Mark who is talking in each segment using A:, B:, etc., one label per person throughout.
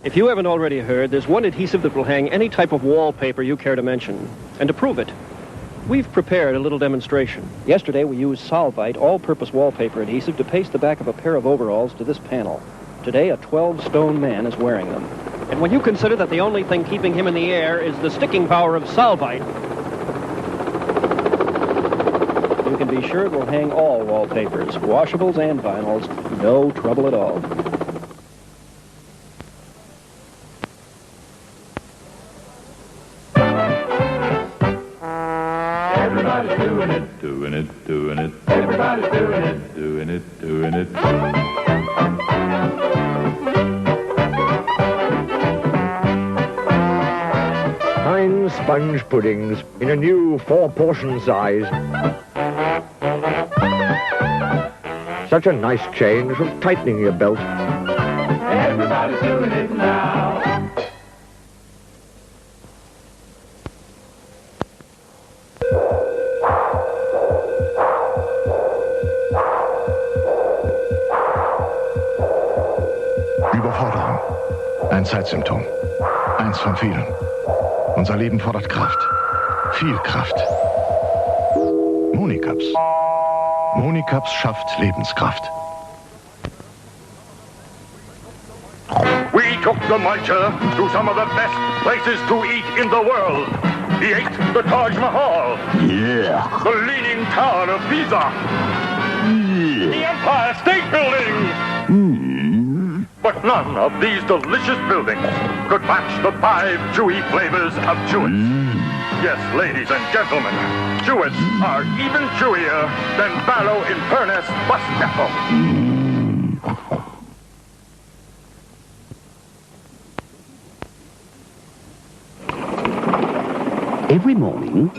A: If you haven't already heard, there's one adhesive that will hang any type of wallpaper you care to mention. And to prove it, we've prepared a little demonstration. Yesterday, we used Solvite all-purpose wallpaper adhesive to paste the back of a pair of overalls to this panel. Today, a 12-stone man is wearing them. And when you consider that the only thing keeping him in the air is the sticking power of Solvite, you can be sure it will hang all wallpapers, washables and vinyls, no trouble at all.
B: Everybody's doing it, doing it, doing it. Everybody's doing it, doing it, doing it.
C: Fine sponge puddings in a new 4-portion size. Such a nice change from tightening your belt.
B: Everybody's doing it now.
D: Überforderung. Ein Zeitsymptom. Eins von vielen. Unser Leben fordert Kraft. Viel Kraft. Monicaps. Monicaps schafft Lebenskraft.
E: We took the Muncher to some of the best places to eat in the world. He ate the Taj Mahal.
D: Yeah.
E: The Leaning Tower of Pisa. The Empire State Building. But none of these delicious buildings could match the 5 chewy flavors of chewits. Yes, ladies and gentlemen, chewits are even chewier than Barrow in Furnace Bustapple.
F: Every morning,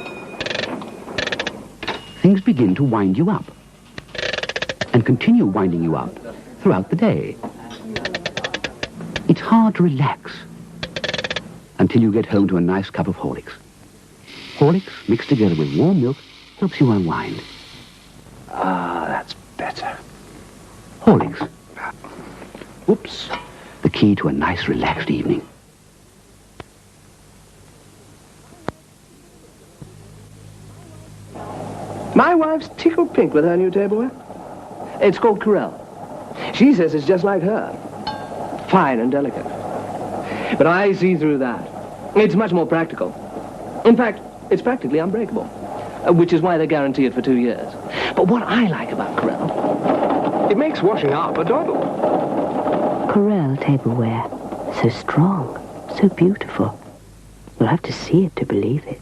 F: things begin to wind you up and continue winding you up throughout the day. It's hard to relax until you get home to a nice cup of Horlicks. Horlicks mixed together with warm milk helps you unwind.
G: Ah, that's better.
F: Horlicks,
G: Oops.
F: the key to a nice relaxed evening.
G: My wife's tickled pink with her new tableware. It's called Corelle. She says it's just like her. Fine and delicate. But I see through that. It's much more practical. In fact, it's practically unbreakable, which is why they guarantee it for 2 years. But what I like about Corelle, it makes washing up a doddle.
H: Corelle tableware. So strong, so beautiful. You'll have to see it to believe it.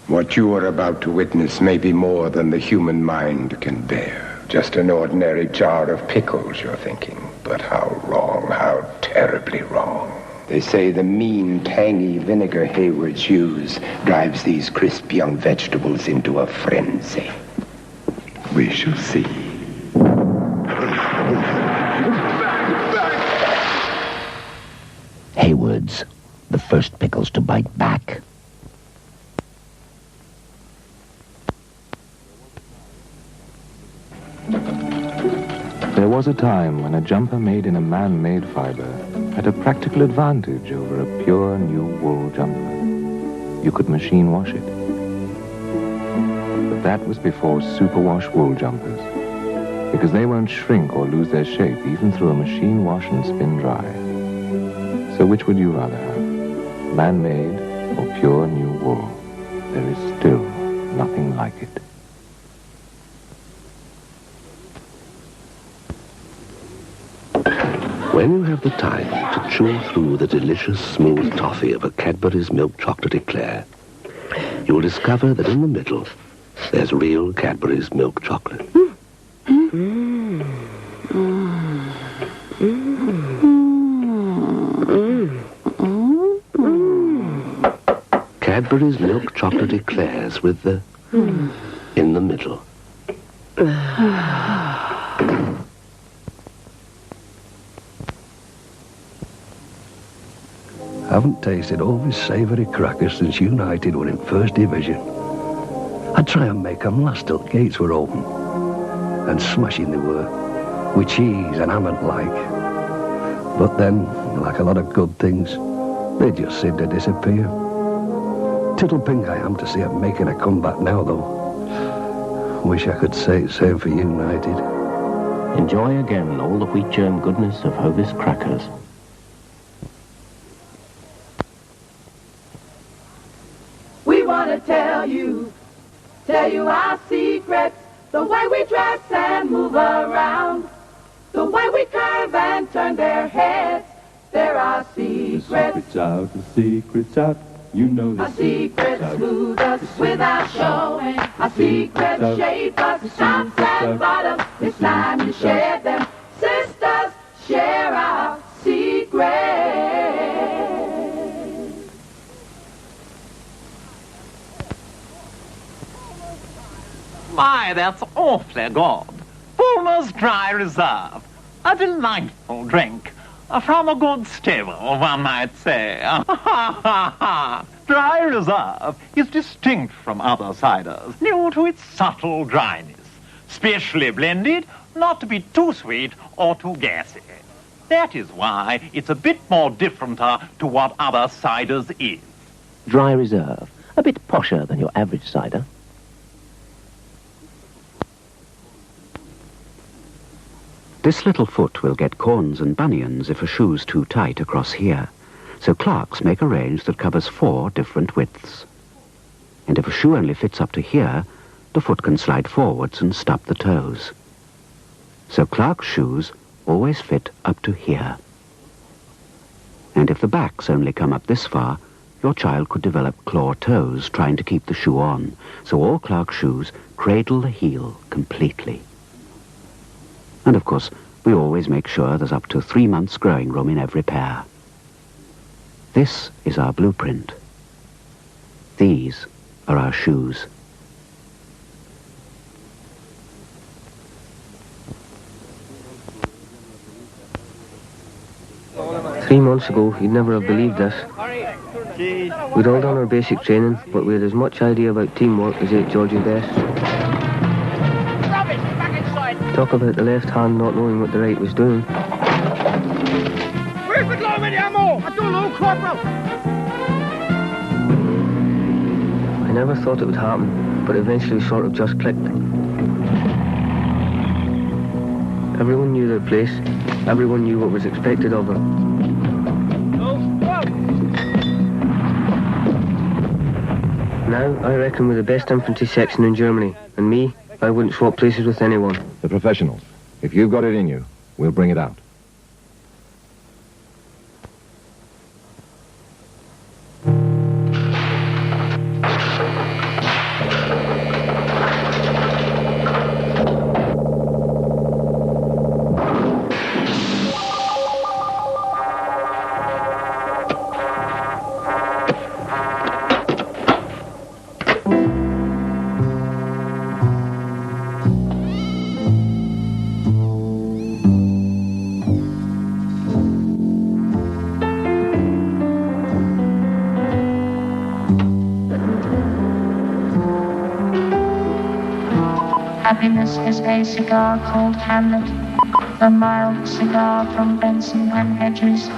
I: What you are about to witness may be more than the human mind can bear. Just an ordinary jar of pickles, you're thinking. But how wrong, how terribly wrong. They say the mean, tangy vinegar Haywards use drives these crisp young vegetables into a frenzy. We shall see.
F: Haywards, the first pickles to bite back.
J: There was a time when a jumper made in a man-made fiber had a practical advantage over a pure new wool jumper. You could machine wash it. But that was before superwash wool jumpers, because they won't shrink or lose their shape even through a machine wash and spin dry. So which would you rather have, man-made or pure new wool? There is still nothing like it.
K: When you have the time to chew through the delicious, smooth toffee of a Cadbury's milk chocolate eclair, you will discover that in the middle, there's real Cadbury's milk chocolate. Cadbury's milk chocolate eclairs with the in the middle.
L: Haven't tasted all these savoury crackers since United were in First Division. I'd try and make 'em last till gates were open. And smashing they were. with cheese and ham and like. But then, like a lot of good things, they just seem to disappear. Tittle pink I am to see them making a comeback now, though. Wish I could say the same for United.
M: Enjoy again all the wheat germ goodness of Hovis crackers.
N: We want to tell you our secrets, the way we dress and move around, the way we curve and turn their heads. There are secrets.
B: The secret's out. You know the
N: Our secrets smooth us without showing. Our secrets shape us tops and bottom. It's time to share them. Sisters, share our secrets.
O: My, that's awfully good. Fulmer's Dry Reserve. A delightful drink. From a good stable, one might say. Dry Reserve is distinct from other ciders due to its subtle dryness. Specially blended, not to be too sweet or too gassy. That is why it's a bit more different to what other ciders is.
M: Dry Reserve. A bit posher than your average cider.
F: This little foot will get corns and bunions if a shoe's too tight across here. So Clark's make a range that covers 4 different widths. And if a shoe only fits up to here, the foot can slide forwards and stub the toes. So Clark's shoes always fit up to here. And if the backs only come up this far, your child could develop claw toes trying to keep the shoe on. So all Clark's shoes cradle the heel completely. And of course, we always make sure there's up to 3 months growing room in every pair. This is our blueprint. These are our shoes.
P: Three months ago, you'd never have believed this. We'd all done our basic training, but we had as much idea about teamwork as ate Georgie best. Talk about the left hand not knowing what the right was doing.
Q: Where's the glove in the ammo? I don't know, Corporal.
P: I never thought it would happen, but eventually sort of just clicked. Everyone knew their place. Everyone knew what was expected of them. Now, I reckon we're the best infantry section in Germany, and me, I wouldn't swap places with anyone.
J: The professionals. If you've got it in you, we'll bring it out.
R: Happiness is a cigar called Hamlet, a mild cigar from Benson and Hedges.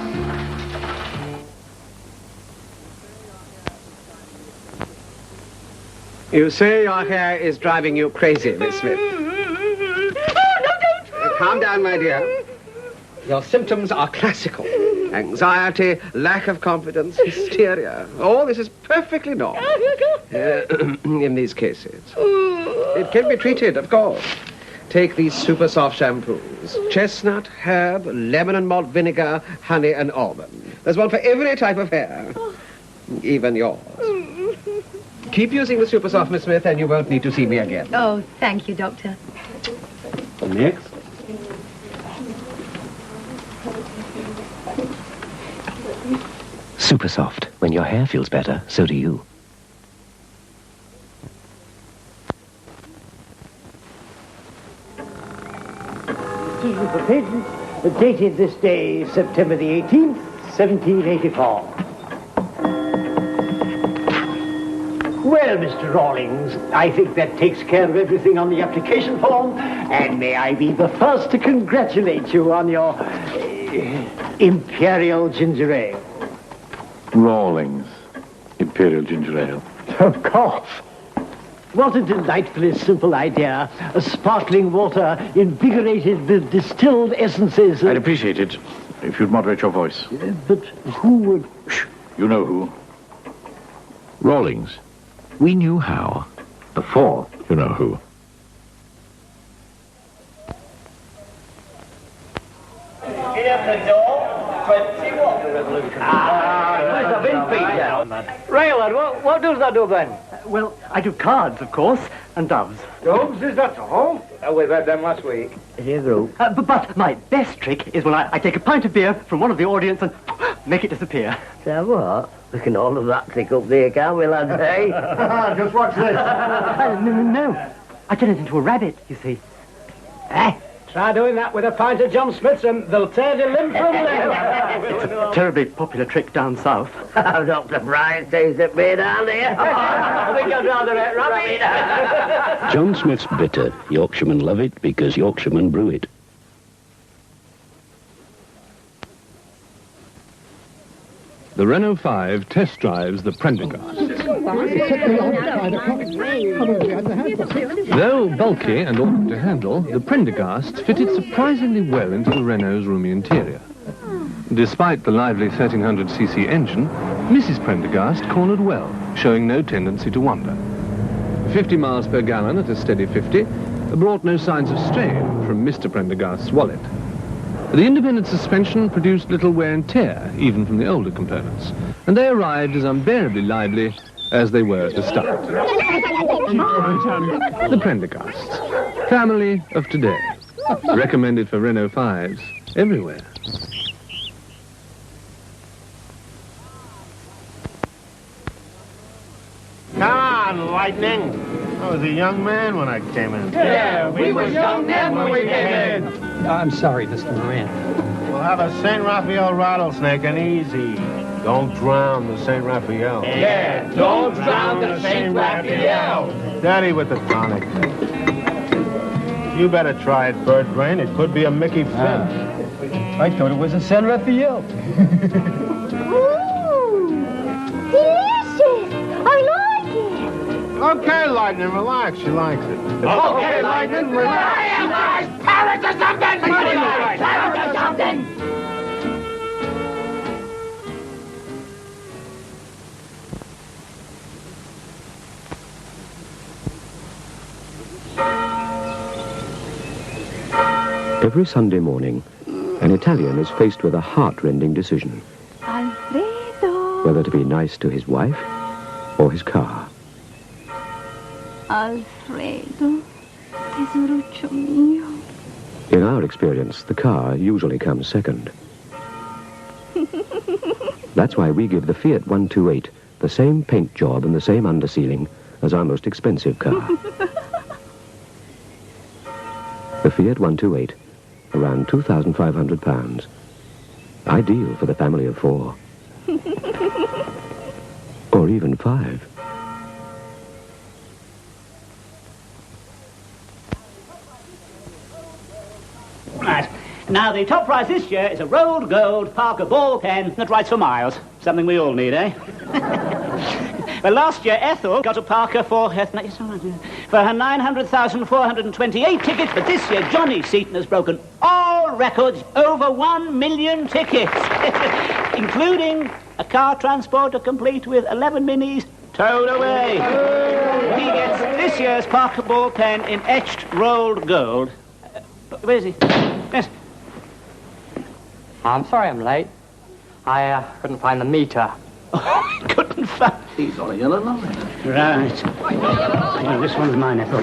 G: You say your hair is driving you crazy, Miss Smith.
Q: Oh, no, don't!
G: Calm down, my dear. Your symptoms are classical. Anxiety, lack of confidence, hysteria. All this is perfectly normal in these cases. It can be treated, of course. Take these super soft shampoos. Chestnut, herb, lemon and malt vinegar, honey and almond. There's one for every type of hair. Even yours. Keep using the super soft, Miss Smith, and you won't need to see me again.
S: Oh, thank you, Doctor.
G: Next.
M: Super soft. When your hair feels better, so do you.
T: Dated this day, September the 18th, 1784. Well, Mr. Rawlings, I think that takes care of everything on the application form. And may I be the first to congratulate you on your Imperial Ginger Ale.
S: Rawlings. Imperial Ginger Ale.
T: Of course. What a delightfully simple idea. A sparkling water invigorated with distilled essences.
S: I'd appreciate it if you'd moderate your voice.
T: But who would...
S: Shh. You know who.
U: Rawlings. We knew how. Before you know who.
Q: Get up the door. 21. The revolution.
T: Raylord, what does that do then? Well, I do cards, of course, and doves.
Q: Doves, is that all? We've had them last week.
T: Here, group. But my best trick is when I take a pint of beer from one of the audience and make it disappear.
V: So what? We can all of that pick up there, can't we, lads, eh?
Q: Just watch this.
T: No. I turn it into a rabbit, you see.
Q: Try doing that with a pint of John Smith's and they'll tear the limb from limb.
T: It's a terribly popular trick down south.
V: I'm not surprised things at me down here.
Q: I think I'd rather eat rabbit.
K: John Smith's bitter. Yorkshiremen love it because Yorkshiremen brew it.
W: The Renault 5 test drives the Prendergast. Though bulky and awkward to handle, the Prendergast fitted surprisingly well into the Renault's roomy interior. Despite the lively 1300cc engine, Mrs. Prendergast cornered well, showing no tendency to wander. 50 miles per gallon at a steady 50 brought no signs of strain from Mr. Prendergast's wallet. The independent suspension produced little wear and tear, even from the older components, and they arrived as unbearably lively as they were at the start. The Prendergasts, family of today, recommended for Renault 5s everywhere.
Q: Come on, Lightning. I was a young man when I came in.
T: Yeah, we was young then when we came in.
X: I'm sorry, Mr. Moran.
Q: We'll have a St. Raphael rattlesnake and easy. Don't drown the St. Raphael.
T: Yeah, don't drown the St. Raphael.
Q: Daddy with the tonic. You better try it, Bird Brain. It could be a Mickey Finn.
X: I thought it was a San Raphael.
Y: Delicious! I like it!
Q: Okay, Lightning, relax. She likes it.
T: Okay, Lightning, relax.
Q: Parrot or something!
Y: Parrot or something!
K: Every Sunday morning, an Italian is faced with a heart-rending decision.
Y: Alfredo!
K: Whether to be nice to his wife or his car.
Y: Alfredo, tesoruccio mio.
K: In our experience, the car usually comes second. That's why we give the Fiat 128 the same paint job and the same undersealing as our most expensive car. The Fiat 128, around £2,500. Ideal for the family of 4. Or even 5.
Z: Right. Now, the top prize this year is a rolled gold Parker ball pen that writes for miles. Something we all need, eh? Well, last year, Ethel got a Parker for her 900,428 tickets, but this year, Johnny Seaton has broken all records, over 1 million tickets, including a car transporter complete with 11 minis towed away. He gets this year's Parker ball pen in etched rolled gold. Where is he? Yes.
X: I'm sorry I'm late. I couldn't find the meter.
Z: Oh, I couldn't find...
X: He's on a yellow line.
Z: Right. Well, this one's mine, Ethel.